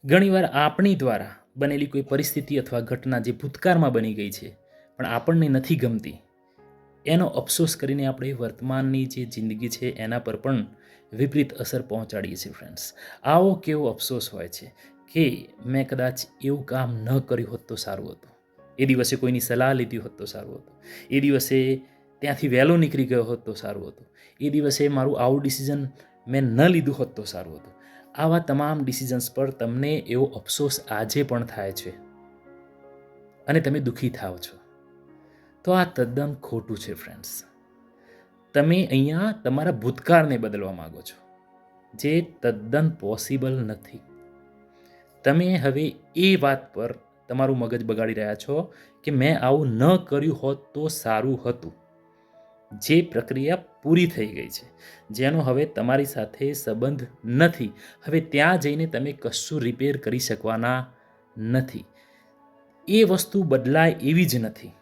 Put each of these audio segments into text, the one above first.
ઘણીવાર આપણી દ્વારા બનેલી કોઈ પરિસ્થિતિ અથવા ઘટના જે ભૂતકાળમાં બની ગઈ છે પણ આપણને નથી ગમતી, એનો અફસોસ કરીને આપણે વર્તમાનની જે જિંદગી છે એના પર પણ વિપરીત અસર પહોંચાડીએ છીએ ફ્રેન્ડ્સ. આવો કેવો અફસોસ હોય છે કે મેં કદાચ એવું કામ ન કર્યું હોત તો સારું હતું, એ દિવસે કોઈની સલાહ લીધી હોત તો સારું હતું, એ દિવસે ત્યાંથી વહેલો નીકળી ગયો હોત તો સારું હતું, એ દિવસે મારું આવું ડિસિઝન મેં ન લીધું હોત તો સારું હતું. આવા તમામ ડિસિઝન્સ પર તમને એવો અફસોસ આજે પણ થાય છે અને તમે દુઃખી થાઓ છો, તો આ તદ્દન ખોટું છે ફ્રેન્ડ્સ. તમે અહીંયા તમારા ભૂતકાળને બદલવા માગો છો, જે તદ્દન પોસિબલ નથી. તમે હવે એ વાત પર તમારું મગજ બગાડી રહ્યા છો કે મેં આવું ન કર્યું હોત તો સારું હતું. જે પ્રક્રિયા પૂરી થઈ ગઈ છે, જેનો હવે તમારી સાથે સંબંધ નથી, હવે ત્યાં જઈને તમે કશું રિપેર કરી શકવાના નથી. એ વસ્તુ બદલાય એવી જ નથી,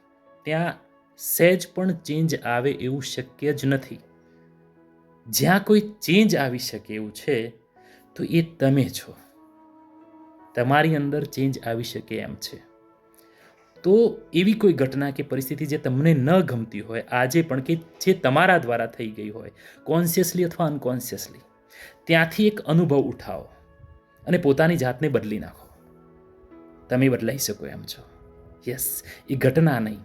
ત્યાં સહેજ પણ ચેન્જ આવે એવું શક્ય જ નથી. જ્યાં કોઈ ચેન્જ આવી શકે એવું છે તો એ તમે છો. તમારી અંદર ચેન્જ આવી શકે એમ છે. તો એવી કોઈ ઘટના કે પરિસ્થિતિ જે તમને ન ગમતી હોય આજે પણ, કે જે તમારા દ્વારા થઈ ગઈ હોય કોન્શિયસલી અથવા અનકોન્શિયસલી, ત્યાંથી એક અનુભવ ઉઠાવો અને પોતાની જાતને બદલી નાખો. તમે બદલાઈ શકો એમ છો. યસ, એ ઘટના નહીં,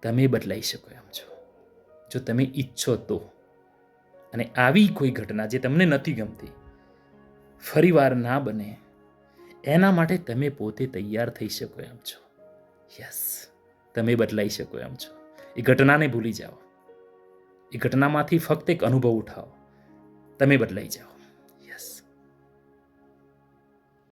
તમે બદલાઈ શકો એમ છો જો તમે ઈચ્છો તો. અને આવી કોઈ ઘટના જે તમને નથી ગમતી ફરીવાર ના બને એના માટે તમે પોતે તૈયાર થઈ શકો એમ છો. યસ, તમે બદલાઈ શકો એમ છો. એ ઘટનાને ભૂલી જાઓ, એ ઘટનામાંથી ફક્ત એક અનુભવ ઉઠાવો, તમે બદલાઈ જાઓ.